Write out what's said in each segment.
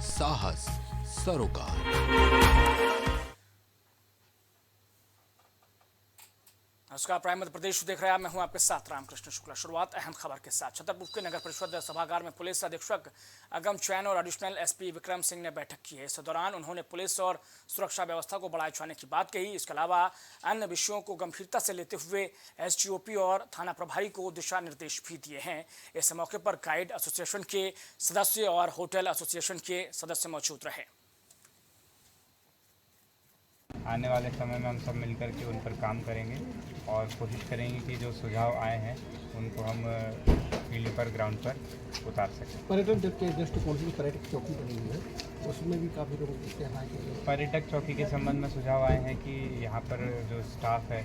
साहस सरोकार। नमस्कार, प्राइम मध्य प्रदेश देख रहे हैं आप। मैं हूं आपके साथ रामकृष्ण शुक्ला। शुरुआत अहम खबर के साथ। छतरपुर के नगर परिषद सभागार में पुलिस अधीक्षक अगम चैन और एडिशनल एसपी विक्रम सिंह ने बैठक की है। इस दौरान उन्होंने पुलिस और सुरक्षा व्यवस्था को बढ़ाए चढ़ाने की बात कही। इसके अलावा अन्य विषयों को गंभीरता से लेते हुए एसडीओपी और थाना प्रभारी को दिशा निर्देश भी दिए हैं। इस मौके पर गाइड एसोसिएशन के सदस्य और होटल एसोसिएशन के सदस्य मौजूद रहे। आने वाले समय में हम सब मिलकर के उन पर काम करेंगे और कोशिश करेंगे कि जो सुझाव आए हैं उनको हम फील्ड पर, ग्राउंड पर उतार सकें। पर्यटन के दृष्टिकोण से पर्यटक चौकी बनी हुई है, उसमें भी काफ़ी लोगों को कहना है कि पर्यटक चौकी के संबंध में सुझाव आए हैं कि यहाँ पर जो स्टाफ है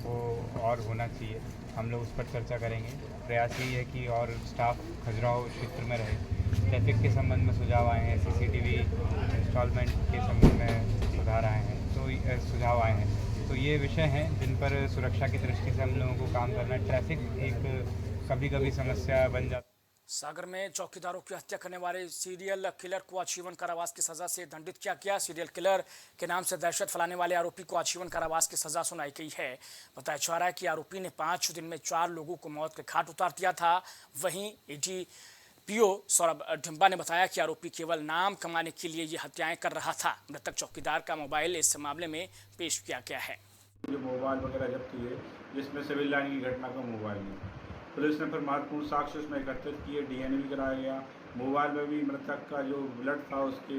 वो और होना चाहिए। हम लोग उस पर चर्चा करेंगे। प्रयास यही है कि और स्टाफ खजुराहो क्षेत्र में रहे। ट्रैफिक के संबंध में सुझाव आए हैं, सीसीटीवी इंस्टॉलमेंट के संबंध में सुधार आए हैं, तो सुझाव आए हैं। तो ये विषय हैं जिन पर सुरक्षा की दृष्टि से हम लोगों को काम करना है। ट्रैफिक एक कभी कभी समस्या बन जाती। सागर में चौकीदारों की हत्या करने वाले सीरियल किलर को आजीवन कारावास की सजा से दंडित किया गया। सीरियल किलर के नाम से दहशत फैलाने वाले आरोपी को आजीवन कारावास की सजा सुनाई गई है। बताया जा रहा है कि आरोपी ने 5 दिन में 4 लोगों को मौत के घाट उतार दिया था। वहीं एडीपीओ सौरभ ढिम्बा ने बताया कि आरोपी केवल नाम कमाने के लिए ये हत्याएं कर रहा था। मृतक चौकीदार का मोबाइल इस मामले में पेश किया गया है। जो मोबाइल वगैरह जब्त हुए, जिसमें सिविल लाइन की घटना का मोबाइल है। पुलिस ने फिर महत्वपूर्ण साक्ष्य उसमें एकत्रित किए। डीएनए भी कराया गया। मोबाइल में भी मृतक का जो ब्लड था, उसके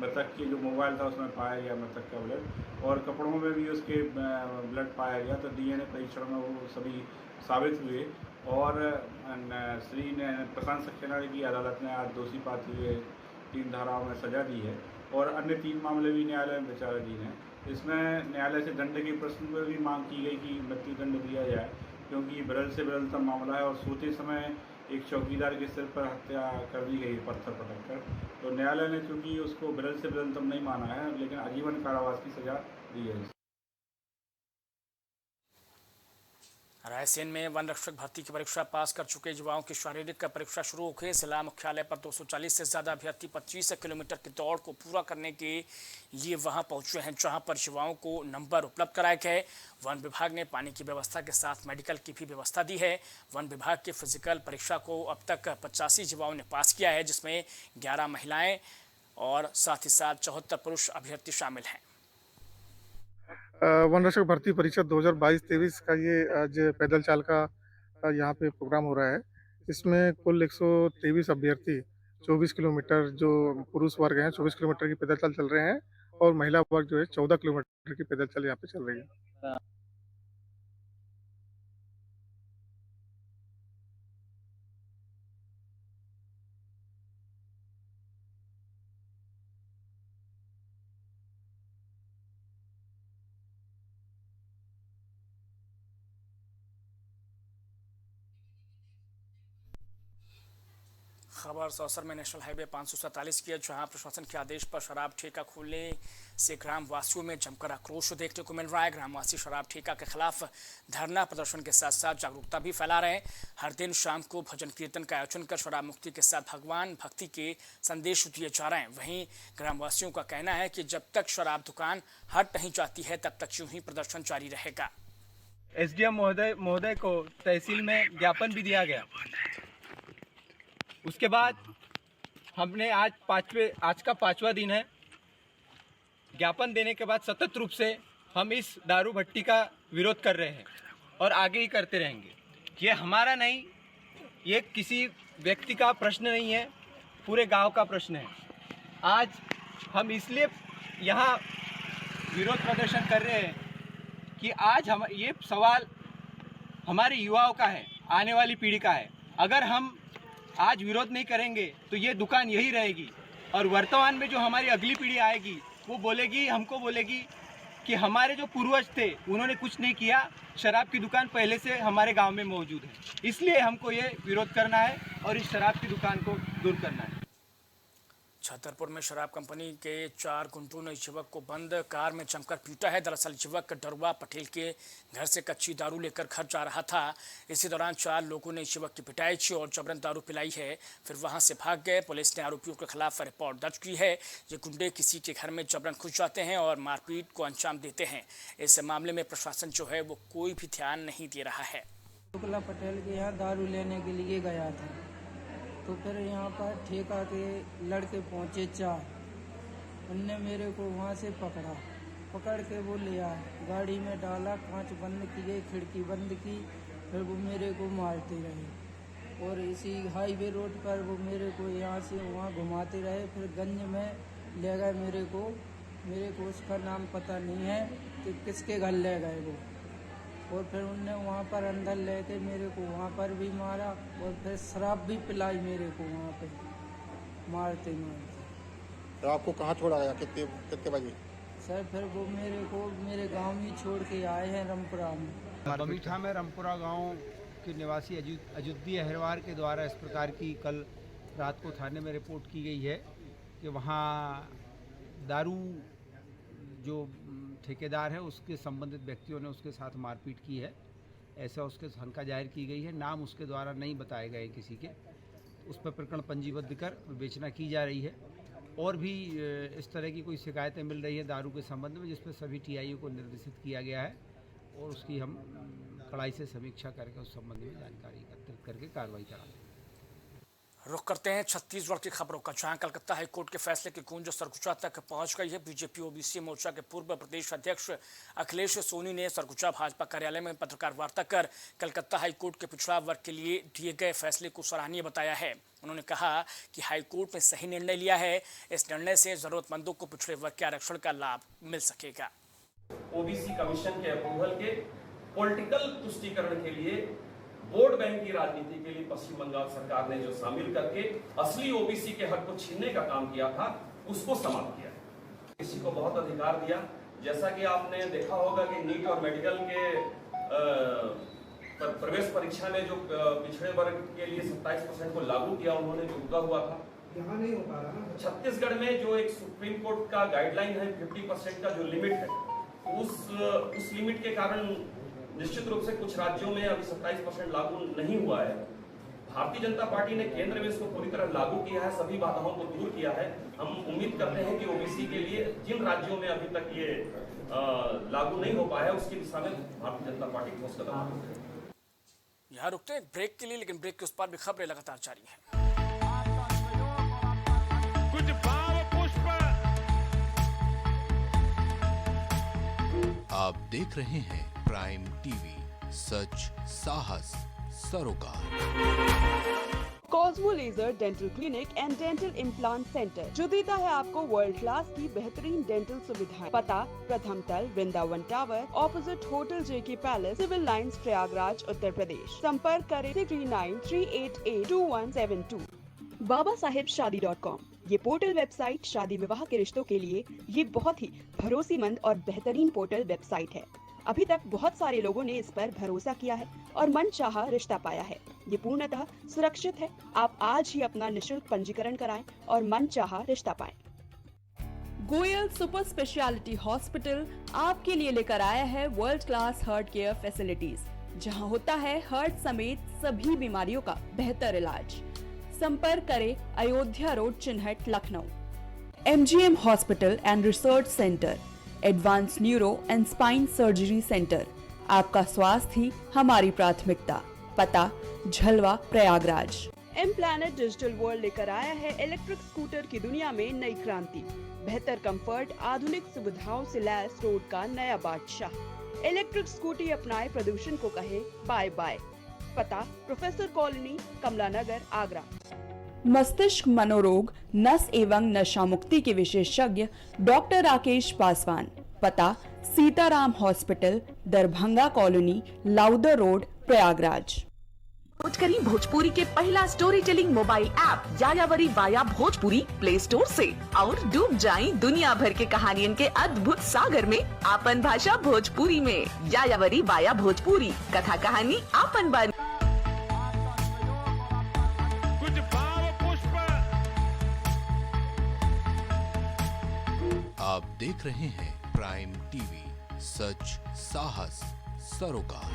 मृतक के जो मोबाइल था उसमें पाया गया मृतक का ब्लड, और कपड़ों में भी उसके ब्लड पाया गया। तो डीएनए परीक्षण में वो सभी साबित हुए और श्री ने प्रशांत सक्सेना की अदालत ने आज दोषी पाते हुए 3 धाराओं में सजा दी है और अन्य 3 मामले भी न्यायालय में विचाराधीन हैं। इसमें न्यायालय से दंड के प्रश्न पर भी मांग की गई कि मृत्युदंड दिया जाए, क्योंकि विरल से विरलतम मामला है और सोते समय एक चौकीदार के सिर पर हत्या कर दी गई पत्थर पटक कर। तो न्यायालय ने चूँकि उसको विरल से विरलतम नहीं माना है, लेकिन आजीवन कारावास की सजा दी है। रायसेन में वन रक्षक भर्ती की परीक्षा पास कर चुके युवाओं की शारीरिक परीक्षा शुरू हो गई। जिला मुख्यालय पर 240 से ज्यादा अभ्यर्थी 25 किलोमीटर की दौड़ को पूरा करने के लिए वहां पहुंचे हैं, जहां पर युवाओं को नंबर उपलब्ध कराए गए। वन विभाग ने पानी की व्यवस्था के साथ मेडिकल की भी व्यवस्था दी है। वन विभाग की फिजिकल परीक्षा को अब तक 85 युवाओं ने पास किया है, जिसमें 11 महिलाएं और साथ ही साथ 74 पुरुष अभ्यर्थी शामिल हैं। वन रक्षक भर्ती परीक्षा 2022-23 का ये आज पैदल चाल का यहाँ पे प्रोग्राम हो रहा है। इसमें कुल 123 अभ्यर्थी 24 किलोमीटर जो पुरुष वर्ग हैं 24 किलोमीटर की पैदल चाल चल रहे हैं और महिला वर्ग जो है 14 किलोमीटर की पैदल चाल यहाँ पे चल रही है। खबर सौसर में नेशनल हाईवे 547 की है, जहां प्रशासन के आदेश पर शराब ठेका खोलने से ग्रामवासियों में जमकर आक्रोश देखने को मिल रहा है। ग्रामवासी शराब ठेका के खिलाफ धरना प्रदर्शन के साथ साथ जागरूकता भी फैला रहे हैं। हर दिन शाम को भजन कीर्तन का आयोजन कर शराब मुक्ति के साथ भगवान भक्ति के संदेश दिए जा रहे हैं। वहीं ग्रामवासियों का कहना है कि जब तक शराब दुकान हट नहीं जाती है तब तक यूं ही प्रदर्शन जारी रहेगा। एसडीएम महोदय को तहसील में ज्ञापन भी दिया गया। उसके बाद हमने आज का 5वां दिन है। ज्ञापन देने के बाद सतत रूप से हम इस दारू भट्टी का विरोध कर रहे हैं और आगे ही करते रहेंगे। ये हमारा नहीं, ये किसी व्यक्ति का प्रश्न नहीं है, पूरे गांव का प्रश्न है। आज हम इसलिए यहाँ विरोध प्रदर्शन कर रहे हैं कि आज हम ये सवाल हमारे युवाओं का है, आने वाली पीढ़ी का है। अगर हम आज विरोध नहीं करेंगे तो ये दुकान यही रहेगी और वर्तमान में जो हमारी अगली पीढ़ी आएगी वो हमको बोलेगी कि हमारे जो पूर्वज थे उन्होंने कुछ नहीं किया, शराब की दुकान पहले से हमारे गांव में मौजूद है। इसलिए हमको ये विरोध करना है और इस शराब की दुकान को दूर करना है। छतरपुर में शराब कंपनी के 4 गुंडों ने युवक को बंद कार में जमकर पीटा है। दरअसल युवक डरुआ पटेल के घर से कच्ची दारू लेकर घर जा रहा था। इसी दौरान 4 लोगों ने युवक की पिटाई की और जबरन दारू पिलाई है, फिर वहां से भाग गए। पुलिस ने आरोपियों के खिलाफ रिपोर्ट दर्ज की है। ये गुंडे किसी के घर में जबरन घुस जाते हैं और मारपीट को अंजाम देते हैं। इस मामले में प्रशासन जो है वो कोई भी ध्यान नहीं दे रहा है। शुक्ला पटेल के यहाँ दारू लेने के लिए गया था, तो फिर यहाँ पर ठेका के लड़के पहुँचे 4। उनने मेरे को वहाँ से पकड़ के वो ले आए, गाड़ी में डाला, कांच बंद किए, खिड़की बंद की, फिर वो मेरे को मारते रहे और इसी हाईवे रोड पर वो मेरे को यहाँ से वहाँ घुमाते रहे। फिर गंज में ले गए मेरे को उसका नाम पता नहीं है कि किसके घर ले गए वो, और फिर उनने वहाँ पर अंदर लेके मेरे को वहाँ पर भी मारा और फिर शराब भी पिलाई मेरे को वहाँ पे मारते। तो आपको कहाँ छोड़ा गया, कितने बजे? सर फिर वो मेरे को मेरे गांव में छोड़ के आए हैं रामपुरा में। बमीठा में रामपुरा गांव के निवासी अयोध्या अहिरवार के द्वारा इस प्रकार की कल रात को थाने में रिपोर्ट की गई है कि वहाँ दारू जो ठेकेदार है उसके संबंधित व्यक्तियों ने उसके साथ मारपीट की है, ऐसा उसके शंका जाहिर की गई है। नाम उसके द्वारा नहीं बताए गए किसी के, उस पर प्रकरण पंजीबद्ध कर विवेचना की जा रही है। और भी इस तरह की कोई शिकायतें मिल रही है दारू के संबंध में, जिस पर सभी टीआईओ को निर्देशित किया गया है और उसकी हम कड़ाई से समीक्षा करके उस संबंध में जानकारी एकत्रित करके कार्रवाई कराएंगे। रुख करते हैं छत्तीसगढ़ की खबरों का, जहां कलकत्ता हाईकोर्ट के फैसले की गूंज सरगुजा तक पहुंच गई है। बीजेपी ओबीसी मोर्चा के पूर्व प्रदेश अध्यक्ष अखिलेश सोनी ने सरगुजा भाजपा कार्यालय में पत्रकार वार्ता कर कलकत्ता हाईकोर्ट के पिछड़ा वर्ग के लिए दिए गए फैसले को सराहनीय बताया है। उन्होंने कहा कि हाईकोर्ट ने सही निर्णय लिया है, इस निर्णय से जरूरतमंदों को पिछड़े वर्ग के आरक्षण का लाभ मिल सकेगा। ओबीसी कमीशन के अप्रूवल के पॉलिटिकल तुष्टीकरण के लिए वोट बैंक की राजनीति के लिए पश्चिम बंगाल सरकार ने जो शामिल करके असली ओबीसी के हक को छीनने का काम किया था, उसको समाप्त किया। किसी को बहुत अधिकार दिया, जैसा कि आपने देखा होगा कि नीट और मेडिकल के प्रवेश परीक्षा में जो पिछड़े वर्ग के लिए 27% को लागू किया उन्होंने, जो रुका हुआ था, यहाँ नहीं हो पा रहा। छत्तीसगढ़ में जो एक सुप्रीम कोर्ट का गाइडलाइन है 50% का जो लिमिट है, उस लिमिट के कारण निश्चित रूप से कुछ राज्यों में अभी 27% लागू नहीं हुआ है। भारतीय जनता पार्टी ने केंद्र में इसको पूरी तरह लागू किया है, सभी बाधाओं को दूर किया है। हम उम्मीद करते हैं कि ओबीसी के लिए जिन राज्यों में अभी तक ये लागू नहीं हो पाया है, उसकी दिशा में भारतीय जनता पार्टी ठोस कदम उठाएगी। यहाँ रुकते हैं ब्रेक के लिए, लेकिन ब्रेक के उस पार भी खबरें लगातार जारी हैं। कुछ भाव पुष्प आप देख रहे हैं प्राइम टीवी, सच साहस सरोकार। Cosmo laser dental clinic and dental implant centre जो देता है आपको वर्ल्ड क्लास की बेहतरीन डेंटल सुविधाएं। पता प्रथम तल वृंदावन टावर ऑपोजिट होटल जेके palace, civil lines, Prayagraj, Uttar Pradesh. संपर्क करें 6393882172। BabaSahebShadi.com ये पोर्टल वेबसाइट शादी विवाह के रिश्तों के लिए ये बहुत ही भरोसेमंद और बेहतरीन पोर्टल वेबसाइट है। अभी तक बहुत सारे लोगों ने इस पर भरोसा किया है और मनचाहा रिश्ता पाया है। ये पूर्णतः सुरक्षित है। आप आज ही अपना निशुल्क पंजीकरण कराएं और मनचाहा रिश्ता पाएं। गोयल सुपर स्पेशलिटी हॉस्पिटल आपके लिए लेकर आया है world class heart care facilities, जहां होता है हार्ट समेत सभी बीमारियों का बेहतर इलाज। संपर्क करें Ayodhya road, Chinhat, Lucknow. MGM hospital and research centre, advance neuro and spine surgery centre. आपका स्वास्थ्य ही हमारी प्राथमिकता। पता Jhalwa, Prayagraj. M planet digital world लेकर आया है इलेक्ट्रिक स्कूटर की दुनिया में नई क्रांति। बेहतर कंफर्ट, आधुनिक सुविधाओं से लैस रोड का नया बादशाह। इलेक्ट्रिक स्कूटी अपनाए, प्रदूषण को कहे बाय बाय। पता प्रोफेसर कॉलोनी, कमला नगर, आगरा। मस्तिष्क मनोरोग, नस एवं नशा मुक्ति के विशेषज्ञ डॉक्टर राकेश पासवान। पता Sitaram hospital, Darbhanga colony, Lowther road, Prayagraj. करी भोजपुरी के पहला story telling mobile app Yayavari via Bhojpuri play store से और डूब जाएं दुनिया भर के कहानियन के अद्भुत सागर में आपन भाषा भोजपुरी में। यायावरी वाया भोजपुरी, कथा कहानी आपन बानी। कुछ भाव पुष्प आप देख रहे हैं प्राइम टीवी, सच साहस सरोकार।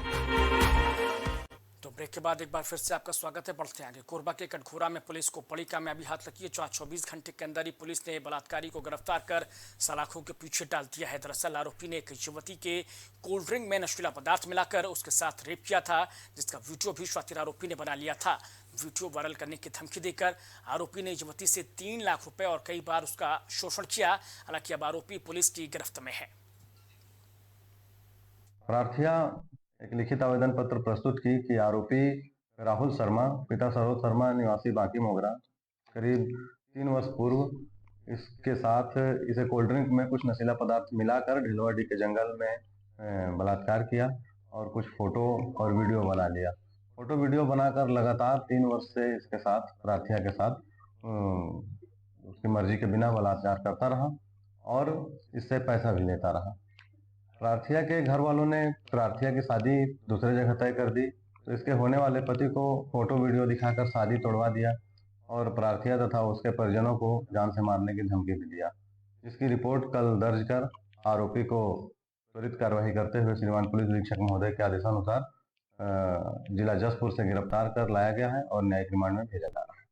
तो ब्रेक के बाद एक बार फिर से आपका स्वागत है। बढ़ते हैं आगे। कोरबा के कटघोरा में पुलिस को बड़ी कामयाबी हाथ लगी है। 24 घंटे के अंदर ही पुलिस ने बलात्कारी को गिरफ्तार कर सलाखों के पीछे डाल दिया है। दरअसल आरोपी ने एक युवती के कोल्ड ड्रिंक में नशीला पदार्थ मिलाकर उसके साथ रेप किया था, जिसका वीडियो भी शातिर आरोपी ने बना लिया था। वीडियो वायरल करने की धमकी देकर आरोपी ने युवती से 3 लाख रुपए और कई बार उसका शोषण किया। हालांकि अब आरोपी पुलिस की गिरफ्त में है। प्रार्थिया एक लिखित आवेदन पत्र प्रस्तुत की कि आरोपी राहुल शर्मा, पिता सरोज शर्मा, निवासी बांकी मोगरा, करीब 3 वर्ष पूर्व इसके साथ इसे कोल्ड ड्रिंक में कुछ नशीला पदार्थ मिलाकर ढिलवाड़ी के जंगल में बलात्कार किया और कुछ फोटो और वीडियो बना लिया। फोटो वीडियो बनाकर लगातार 3 वर्ष से इसके साथ, प्रार्थिया के साथ उसकी मर्जी के बिना बलात्कार करता रहा और इससे पैसा भी लेता रहा। प्रार्थिया के घर वालों ने प्रार्थिया की शादी दूसरे जगह तय कर दी, तो इसके होने वाले पति को फोटो वीडियो दिखाकर शादी तोड़वा दिया और प्रार्थिया तथा उसके परिजनों को जान से मारने की धमकी भी दिया। इसकी रिपोर्ट कल दर्ज कर आरोपी को त्वरित कार्रवाई करते हुए श्रीमान पुलिस अधीक्षक महोदय के आदेशानुसार जिला जसपुर से गिरफ्तार कर लाया गया है और न्यायिक रिमांड में भेजा जा रहा है।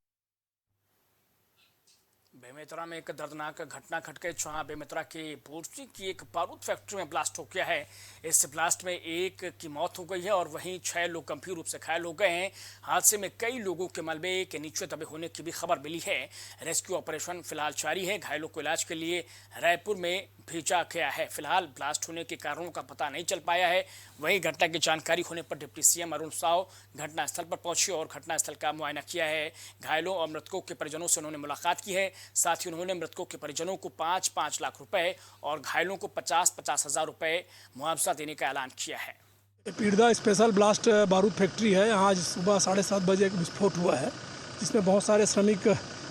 बेमेतरा में एक दर्दनाक घटना घट गई, जहां बेमेतरा के बोरसी की एक बारूद फैक्ट्री में ब्लास्ट हो गया है। इस ब्लास्ट में एक की मौत हो गई है और वहीं 6 लोग गंभीर रूप से घायल हो गए हैं। हादसे में कई लोगों के मलबे के नीचे दबे होने की भी खबर मिली है। रेस्क्यू ऑपरेशन फिलहाल जारी है। घायलों को इलाज के लिए रायपुर में भेजा गया है। फिलहाल ब्लास्ट होने के कारणों का पता नहीं चल पाया है। वहीं घटना की जानकारी होने पर डिप्टी सीएम अरुण साव घटनास्थल पर पहुंचे और घटनास्थल का मुआयना किया है। घायलों और मृतकों के परिजनों से उन्होंने मुलाकात की है। साथ ही उन्होंने मृतकों के परिजनों को 5-5 लाख रुपए और घायलों को 50-50 हजार रुपए मुआवजा देने का ऐलान किया है। पीड़दा स्पेशल ब्लास्ट बारूद फैक्ट्री है। यहाँ आज सुबह 7:30 बजे एक विस्फोट हुआ है, जिसमें बहुत सारे श्रमिक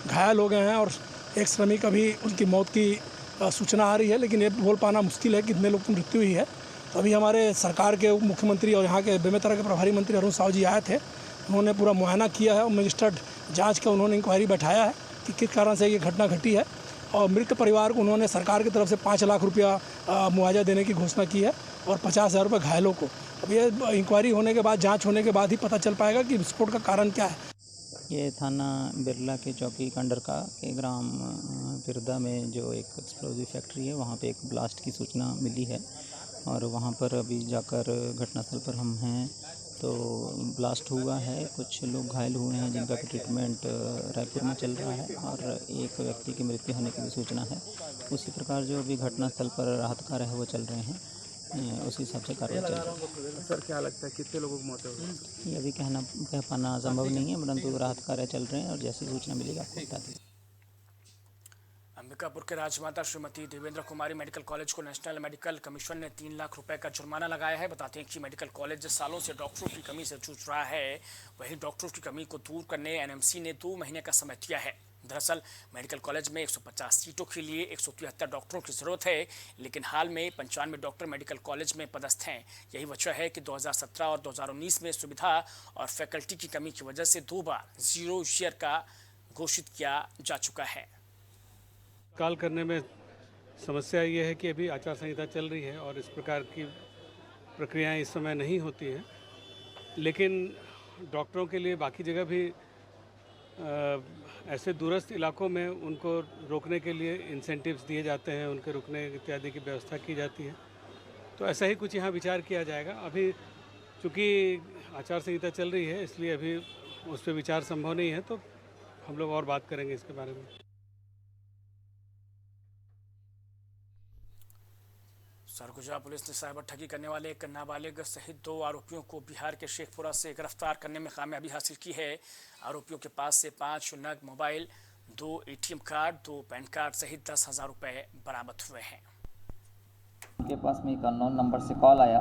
घायल हो गए हैं और एक श्रमिक अभी उनकी मौत की सूचना आ रही है, लेकिन ये बोल पाना मुश्किल है कितने लोग की मृत्यु हुई है। तो अभी हमारे सरकार के उप मुख्यमंत्री और यहाँ के बेमेतरा के प्रभारी मंत्री अरुण साव जी आए थे। उन्होंने पूरा मुआयना किया है और मजिस्ट्रेट जांच का उन्होंने इंक्वायरी बैठाया है कि किस कारण से ये घटना घटी है और मृत परिवार को उन्होंने सरकार की तरफ से 5 लाख रुपया मुआवजा देने की घोषणा की है और 50,000 रुपये घायलों को। अब ये इंक्वायरी होने के बाद, जांच होने के बाद ही पता चल पाएगा कि विस्फोट का कारण क्या है। ये थाना बिरला के चौकी कंडरका के ग्राम बिरदा में जो एक एक्सप्लोजिव फैक्ट्री है, वहाँ पे एक ब्लास्ट की सूचना मिली है और वहाँ पर अभी जाकर घटनास्थल पर हम हैं। तो ब्लास्ट हुआ है, कुछ लोग घायल हुए हैं जिनका ट्रीटमेंट रायपुर में चल रहा है और एक व्यक्ति की मृत्यु होने की भी सूचना है। उसी प्रकार जो अभी घटनास्थल पर राहत कार्य है वो चल रहे हैं, उसी हिसाब से कार्य चल रहा है। सर क्या लगता है कितने लोगों की मौत हुई? ये अभी कह पाना संभव नहीं है, परंतु राहत कार्य चल रहे हैं और जैसी सूचना मिलेगी आपको बता देंगे। अंबिकापुर के राजमाता श्रीमती देवेंद्र कुमारी मेडिकल कॉलेज को नेशनल मेडिकल कमीशन ने 3 लाख रुपए का जुर्माना लगाया है। बताते हैं कि मेडिकल कॉलेज सालों से डॉक्टरों की कमी से जूझ रहा है। वहीं डॉक्टरों की कमी को दूर करने एनएमसी ने 2 महीने का समय दिया है। दरअसल मेडिकल कॉलेज में 150 सीटों के लिए 173 डॉक्टरों की जरूरत है, लेकिन हाल में 95 डॉक्टर मेडिकल कॉलेज में पदस्थ हैं। यही वजह है कि 2017 और 2019 में सुविधा और फैकल्टी की कमी की वजह से 2 बार 0 ईयर का घोषित किया जा चुका है। काल करने में समस्या ये है कि अभी आचार संहिता चल रही है और इस प्रकार की प्रक्रियाएं इस समय नहीं होती हैं, लेकिन डॉक्टरों के लिए बाकी जगह भी ऐसे दूरस्थ इलाकों में उनको रोकने के लिए इंसेंटिव्स दिए जाते हैं, उनके रुकने इत्यादि की व्यवस्था की जाती है। तो ऐसा ही कुछ यहाँ विचार किया जाएगा। अभी चूँकि आचार संहिता चल रही है, इसलिए अभी उस पर विचार संभव नहीं है, तो हम लोग और बात करेंगे इसके बारे में। सरगुजा पुलिस ने साइबर ठगी करने वाले एक नाबालिग सहित 2 आरोपियों को बिहार के शेखपुरा से गिरफ्तार करने में कामयाबी हासिल की है। आरोपियों के पास से 5 नग mobile, 2 ATM card, 2 pan card सहित 10,000 रुपए बरामद हुए हैं। उनके पास में एक अननोन नंबर से कॉल आया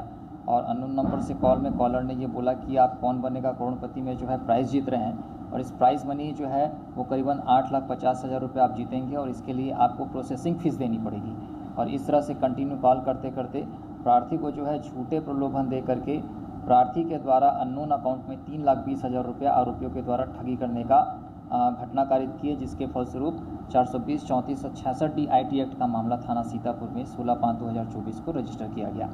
और अननोन नंबर से कॉल में कॉलर ने ये बोला कि आप कौन बनेगा करोड़पति में जो है प्राइज़ जीत रहे हैं और इस प्राइज़ मनी जो है वो करीबन 8,50,000 रुपये आप जीतेंगे और इसके लिए आपको प्रोसेसिंग फ़ीस देनी पड़ेगी। और इस तरह से कंटिन्यू कॉल करते करते प्रार्थी को जो है झूठे प्रलोभन दे करके प्रार्थी के द्वारा अननोन अकाउंट में 3,20,000 रुपये आरोपियों के द्वारा ठगी करने का घटना कारित किए, जिसके फलस्वरूप 420-34-66 DIT एक्ट का मामला थाना सीतापुर में 16/5/2024 को रजिस्टर किया गया।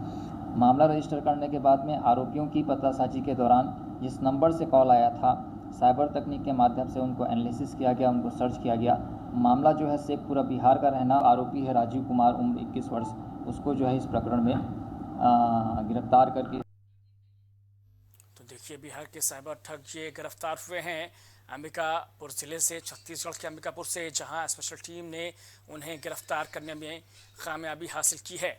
मामला रजिस्टर करने के बाद में आरोपियों की पतासाजी के दौरान जिस नंबर से कॉल आया था, साइबर तकनीक के माध्यम से उनको एनालिसिस किया गया, उनको सर्च किया गया। मामला जो है शेखपुरा बिहार का रहना आरोपी है राजीव कुमार, उम्र 21 वर्ष, उसको जो है इस प्रकरण में गिरफ्तार करके। तो देखिए, बिहार के साइबर ठग ये गिरफ्तार हुए हैं अंबिकापुर जिले से, छत्तीसगढ़ के अंबिकापुर से, जहां स्पेशल टीम ने उन्हें गिरफ्तार करने में कामयाबी हासिल की है।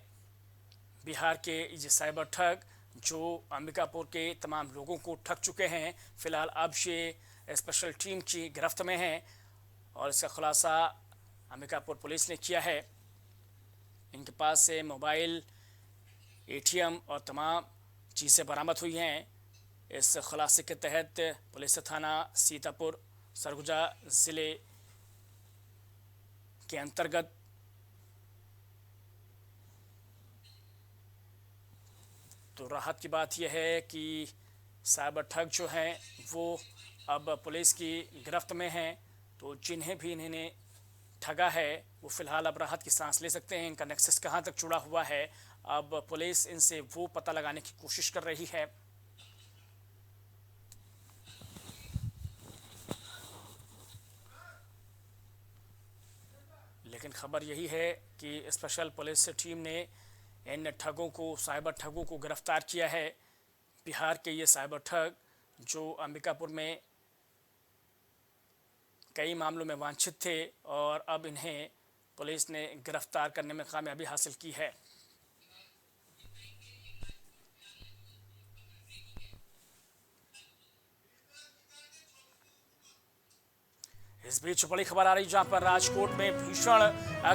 बिहार के ये साइबर ठग जो अंबिकापुर के तमाम लोगों को ठग चुके हैं, फिलहाल अब ये स्पेशल टीम की गिरफ्त में हैं और इसका खुलासा अंबिकापुर पुलिस ने किया है। इनके पास से मोबाइल, ATM और तमाम चीज़ें बरामद हुई हैं। इस खुलासे के तहत पुलिस थाना सीतापुर सरगुजा ज़िले के अंतर्गत तो राहत की बात यह है कि साइबर ठग जो हैं वो अब पुलिस की गिरफ्त में हैं। तो जिन्हें भी इन्होंने ठगा है वो फ़िलहाल अब राहत की सांस ले सकते हैं। इनका नेक्सस कहाँ तक जुड़ा हुआ है, अब पुलिस इनसे वो पता लगाने की कोशिश कर रही है। लेकिन खबर यही है कि स्पेशल पुलिस टीम ने इन ठगों को, साइबर ठगों को गिरफ्तार किया है। बिहार के ये साइबर ठग जो अंबिकापुर में कई मामलों में वांछित थे और अब इन्हें पुलिस ने गिरफ्तार करने में कामयाबी हासिल की है। इस बीच बड़ी खबर आ रही जहां पर राजकोट में भीषण